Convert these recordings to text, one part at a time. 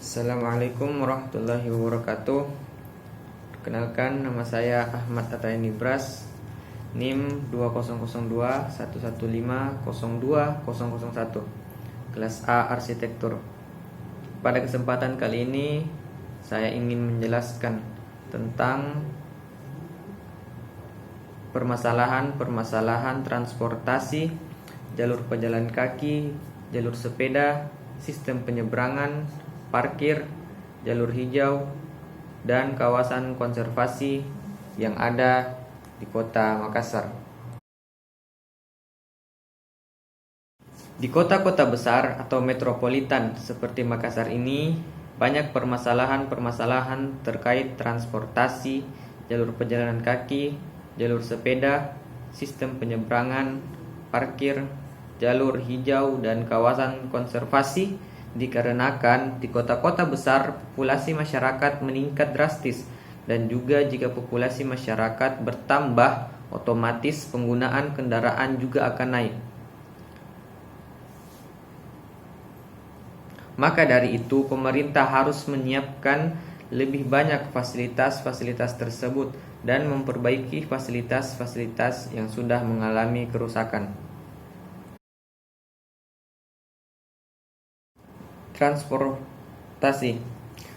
Assalamualaikum warahmatullahi wabarakatuh. Perkenalkan, nama saya Ahmad Atayani Bras, NIM 200211502001, kelas A Arsitektur. Pada kesempatan kali ini saya ingin menjelaskan tentang permasalahan transportasi, jalur pejalan kaki, jalur sepeda, sistem penyeberangan, parkir, jalur hijau, dan kawasan konservasi yang ada di Kota Makassar. Di kota-kota besar atau metropolitan seperti Makassar ini, banyak permasalahan terkait transportasi, jalur pejalan kaki, jalur sepeda, sistem penyeberangan, parkir, jalur hijau, dan kawasan konservasi. Dikarenakan di kota-kota besar populasi masyarakat meningkat drastis, dan juga jika populasi masyarakat bertambah, otomatis penggunaan kendaraan juga akan naik. Maka dari itu pemerintah harus menyiapkan lebih banyak fasilitas-fasilitas tersebut dan memperbaiki fasilitas-fasilitas yang sudah mengalami kerusakan.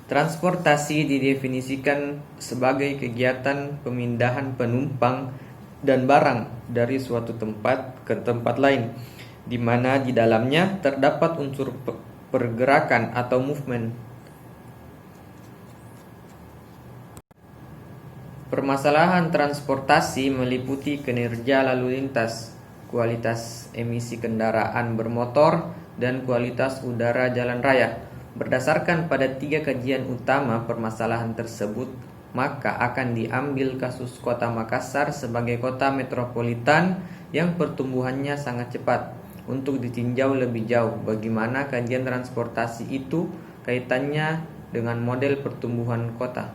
Transportasi didefinisikan sebagai kegiatan pemindahan penumpang dan barang dari suatu tempat ke tempat lain, di mana di dalamnya terdapat unsur pergerakan atau movement. Permasalahan transportasi meliputi kinerja lalu lintas, kualitas emisi kendaraan bermotor, dan kualitas udara jalan raya. Berdasarkan pada 3 kajian utama permasalahan tersebut, maka akan diambil kasus Kota Makassar sebagai kota metropolitan yang pertumbuhannya sangat cepat untuk ditinjau lebih jauh bagaimana kajian transportasi itu kaitannya dengan model pertumbuhan kota.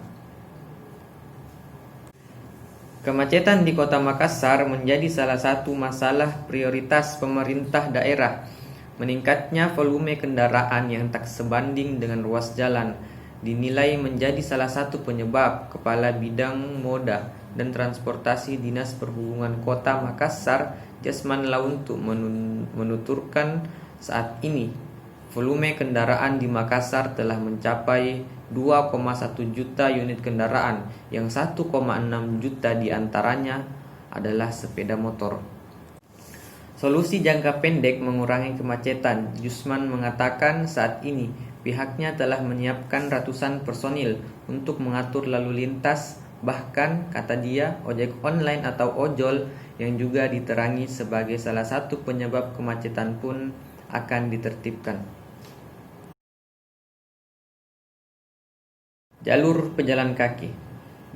Kemacetan di Kota Makassar menjadi salah satu masalah prioritas pemerintah daerah. Meningkatnya volume kendaraan yang tak sebanding dengan ruas jalan dinilai menjadi salah satu penyebab. Kepala Bidang Moda dan Transportasi Dinas Perhubungan Kota Makassar, Jasman Launtu, menuturkan saat ini volume kendaraan di Makassar telah mencapai 2,1 juta unit kendaraan, yang 1,6 juta diantaranya adalah sepeda motor. Solusi jangka pendek mengurangi kemacetan. Jusman mengatakan saat ini pihaknya telah menyiapkan ratusan personil untuk mengatur lalu lintas. Bahkan, kata dia, ojek online atau ojol yang juga diterangi sebagai salah satu penyebab kemacetan pun akan ditertibkan. Jalur pejalan kaki.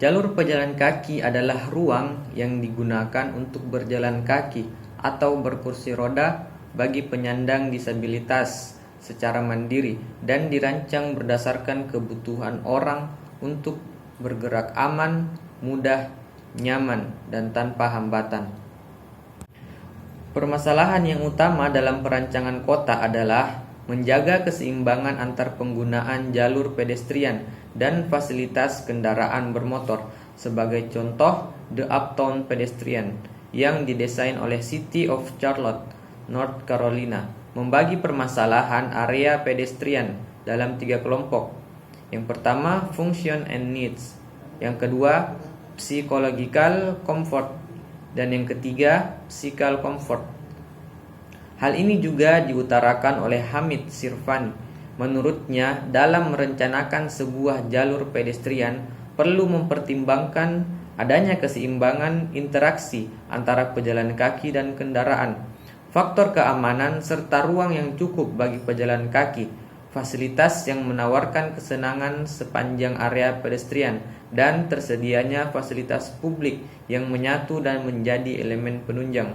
Jalur pejalan kaki adalah ruang yang digunakan untuk berjalan kaki atau berkursi roda bagi penyandang disabilitas secara mandiri dan dirancang berdasarkan kebutuhan orang untuk bergerak aman, mudah, nyaman, dan tanpa hambatan. Permasalahan yang utama dalam perancangan kota adalah menjaga keseimbangan antar penggunaan jalur pedestrian dan fasilitas kendaraan bermotor. Sebagai contoh, The Uptown Pedestrian yang didesain oleh City of Charlotte, North Carolina, membagi permasalahan area pedestrian dalam 3 kelompok. Yang pertama, function and needs. Yang kedua, psychological comfort. Dan yang ketiga, physical comfort. Hal ini juga diutarakan oleh Hamid Sirfani. Menurutnya, dalam merencanakan sebuah jalur pedestrian perlu mempertimbangkan adanya keseimbangan interaksi antara pejalan kaki dan kendaraan, faktor keamanan serta ruang yang cukup bagi pejalan kaki, fasilitas yang menawarkan kesenangan sepanjang area pedestrian, dan tersedianya fasilitas publik yang menyatu dan menjadi elemen penunjang.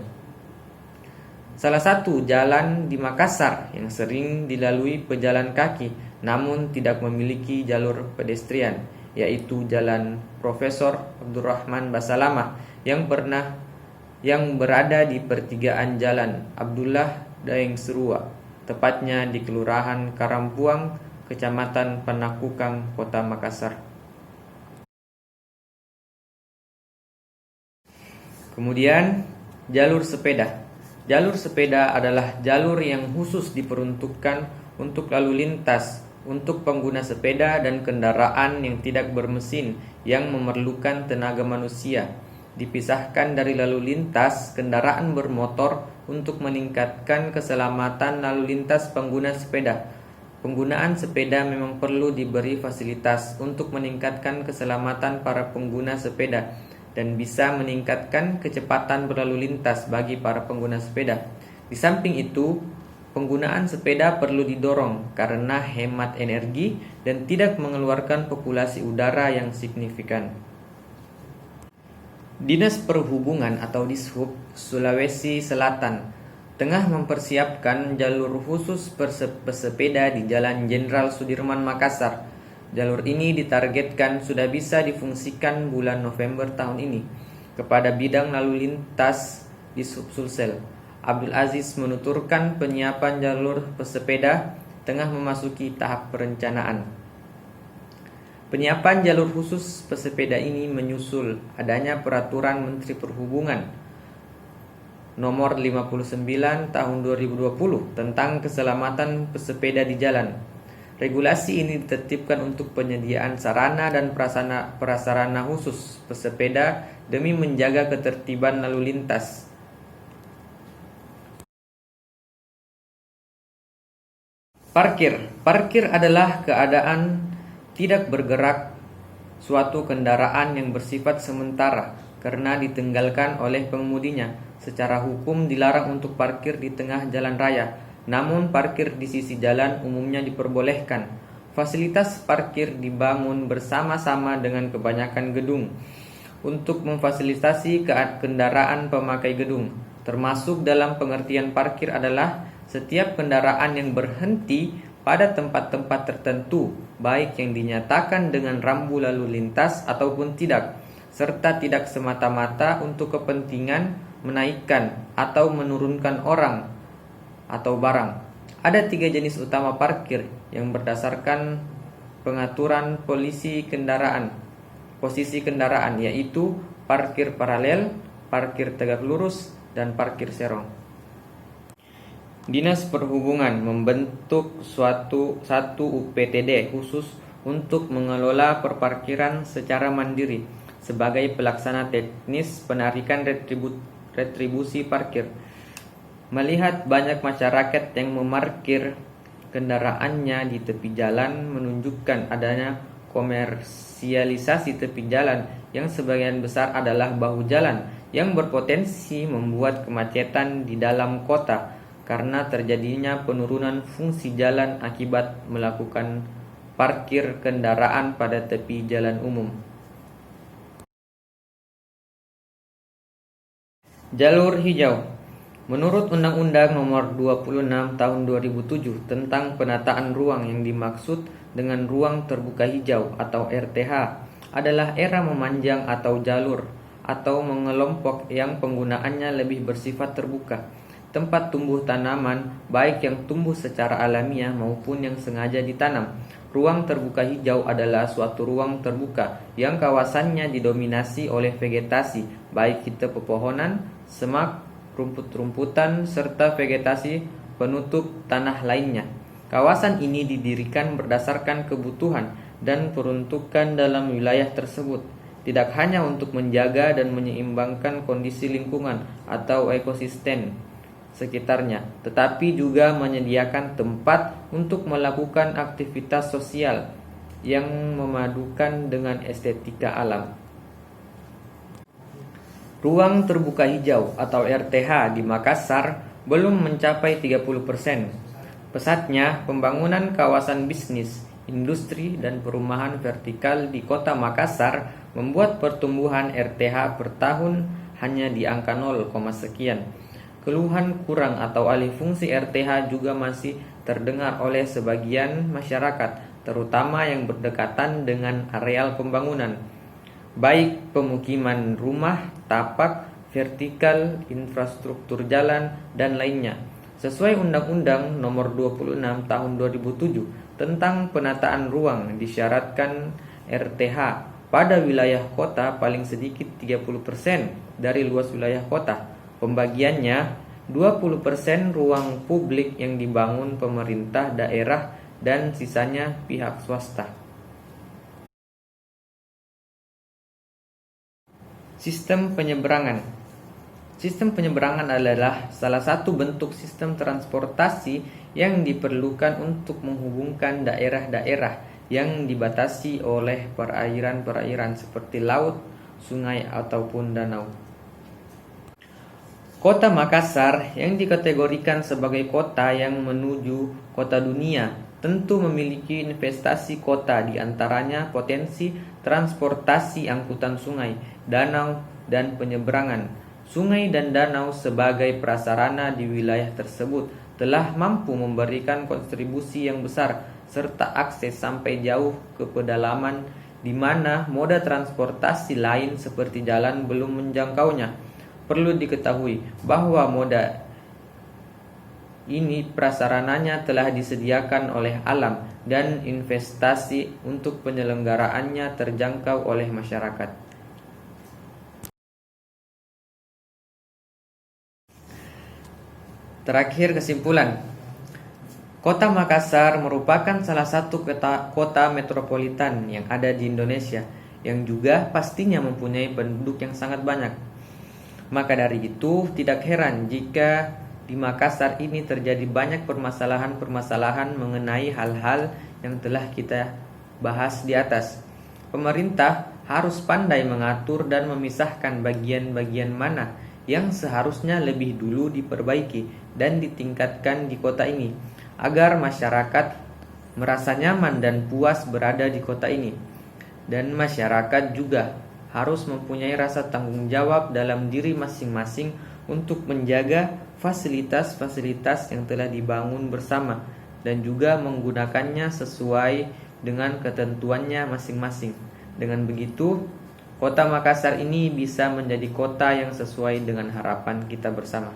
Salah satu jalan di Makassar yang sering dilalui pejalan kaki namun tidak memiliki jalur pedestrian, yaitu Jalan Profesor Abdurrahman Basalamah yang berada di pertigaan Jalan Abdullah Daeng Serua, tepatnya di Kelurahan Karampuang, Kecamatan Panakukang, Kota Makassar. Kemudian, jalur sepeda. Jalur sepeda adalah jalur yang khusus diperuntukkan untuk lalu lintas untuk pengguna sepeda dan kendaraan yang tidak bermesin yang memerlukan tenaga manusia. Dipisahkan dari lalu lintas kendaraan bermotor untuk meningkatkan keselamatan lalu lintas pengguna sepeda. Penggunaan sepeda memang perlu diberi fasilitas untuk meningkatkan keselamatan para pengguna sepeda dan bisa meningkatkan kecepatan berlalu lintas bagi para pengguna sepeda. Di samping itu, penggunaan sepeda perlu didorong karena hemat energi dan tidak mengeluarkan populasi udara yang signifikan. Dinas Perhubungan atau Dishub Sulawesi Selatan tengah mempersiapkan jalur khusus pesepeda di Jalan Jenderal Sudirman Makassar. Jalur ini ditargetkan sudah bisa difungsikan bulan November tahun ini. Kepada bidang lalu lintas di Sulsel, Abdul Aziz menuturkan penyiapan jalur pesepeda tengah memasuki tahap perencanaan. Penyiapan jalur khusus pesepeda ini menyusul adanya Peraturan Menteri Perhubungan Nomor 59 Tahun 2020 tentang keselamatan pesepeda di jalan. Regulasi ini ditertibkan untuk penyediaan sarana dan prasarana khusus pesepeda demi menjaga ketertiban lalu lintas. Parkir adalah keadaan tidak bergerak suatu kendaraan yang bersifat sementara karena ditinggalkan oleh pengemudinya. Secara hukum dilarang untuk parkir di tengah jalan raya. Namun parkir di sisi jalan umumnya diperbolehkan. Fasilitas parkir dibangun bersama-sama dengan kebanyakan gedung untuk memfasilitasi kendaraan pemakai gedung. Termasuk dalam pengertian parkir adalah setiap kendaraan yang berhenti pada tempat-tempat tertentu, baik yang dinyatakan dengan rambu lalu lintas ataupun tidak, serta tidak semata-mata untuk kepentingan menaikkan atau menurunkan orang atau barang. Ada 3 jenis utama parkir yang berdasarkan pengaturan posisi kendaraan, yaitu parkir paralel, parkir tegak lurus, dan parkir serong. Dinas Perhubungan membentuk satu UPTD khusus untuk mengelola perparkiran secara mandiri sebagai pelaksana teknis penarikan retribusi parkir. Melihat banyak masyarakat yang memarkir kendaraannya di tepi jalan menunjukkan adanya komersialisasi tepi jalan yang sebagian besar adalah bahu jalan yang berpotensi membuat kemacetan di dalam kota karena terjadinya penurunan fungsi jalan akibat melakukan parkir kendaraan pada tepi jalan umum. Jalur hijau. Menurut Undang-Undang Nomor 26 Tahun 2007 tentang penataan ruang, yang dimaksud dengan ruang terbuka hijau atau RTH adalah era memanjang atau jalur atau mengelompok yang penggunaannya lebih bersifat terbuka. Tempat tumbuh tanaman, baik yang tumbuh secara alamiah maupun yang sengaja ditanam. Ruang terbuka hijau adalah suatu ruang terbuka yang kawasannya didominasi oleh vegetasi, baik itu pepohonan, semak, rumput-rumputan, serta vegetasi penutup tanah lainnya. Kawasan ini didirikan berdasarkan kebutuhan dan peruntukan dalam wilayah tersebut, tidak hanya untuk menjaga dan menyeimbangkan kondisi lingkungan atau ekosistem sekitarnya, tetapi juga menyediakan tempat untuk melakukan aktivitas sosial yang memadukan dengan estetika alam. Ruang terbuka hijau atau RTH di Makassar belum mencapai 30%. Pesatnya pembangunan kawasan bisnis, industri, dan perumahan vertikal di kota Makassar membuat pertumbuhan RTH per tahun hanya di angka 0, sekian. Keluhan kurang atau alih fungsi RTH juga masih terdengar oleh sebagian masyarakat, terutama yang berdekatan dengan areal pembangunan, baik pemukiman rumah, tapak, vertikal, infrastruktur jalan, dan lainnya. Sesuai Undang-Undang Nomor 26 Tahun 2007 tentang penataan ruang disyaratkan RTH pada wilayah kota paling sedikit 30% dari luas wilayah kota. Pembagiannya 20% ruang publik yang dibangun pemerintah daerah dan sisanya pihak swasta. Sistem penyeberangan. Sistem penyeberangan adalah salah satu bentuk sistem transportasi yang diperlukan untuk menghubungkan daerah-daerah yang dibatasi oleh perairan-perairan seperti laut, sungai, ataupun danau. Kota Makassar yang dikategorikan sebagai kota yang menuju kota dunia tentu memiliki investasi kota, diantaranya potensi transportasi angkutan sungai, danau, dan penyeberangan. Sungai dan danau sebagai prasarana di wilayah tersebut telah mampu memberikan kontribusi yang besar serta akses sampai jauh ke pedalaman di mana moda transportasi lain seperti jalan belum menjangkaunya. Perlu diketahui bahwa moda ini prasarananya telah disediakan oleh alam dan investasi untuk penyelenggaraannya terjangkau oleh masyarakat. Terakhir, kesimpulan. Kota Makassar merupakan salah satu kota metropolitan yang ada di Indonesia, yang juga pastinya mempunyai penduduk yang sangat banyak. Maka dari itu, tidak heran jika di Makassar ini terjadi banyak permasalahan-permasalahan mengenai hal-hal yang telah kita bahas di atas. Pemerintah harus pandai mengatur dan memisahkan bagian-bagian mana yang seharusnya lebih dulu diperbaiki dan ditingkatkan di kota ini, agar masyarakat merasa nyaman dan puas berada di kota ini. Dan masyarakat juga harus mempunyai rasa tanggung jawab dalam diri masing-masing untuk menjaga fasilitas-fasilitas yang telah dibangun bersama dan juga menggunakannya sesuai dengan ketentuannya masing-masing. Dengan begitu, Kota Makassar ini bisa menjadi kota yang sesuai dengan harapan kita bersama.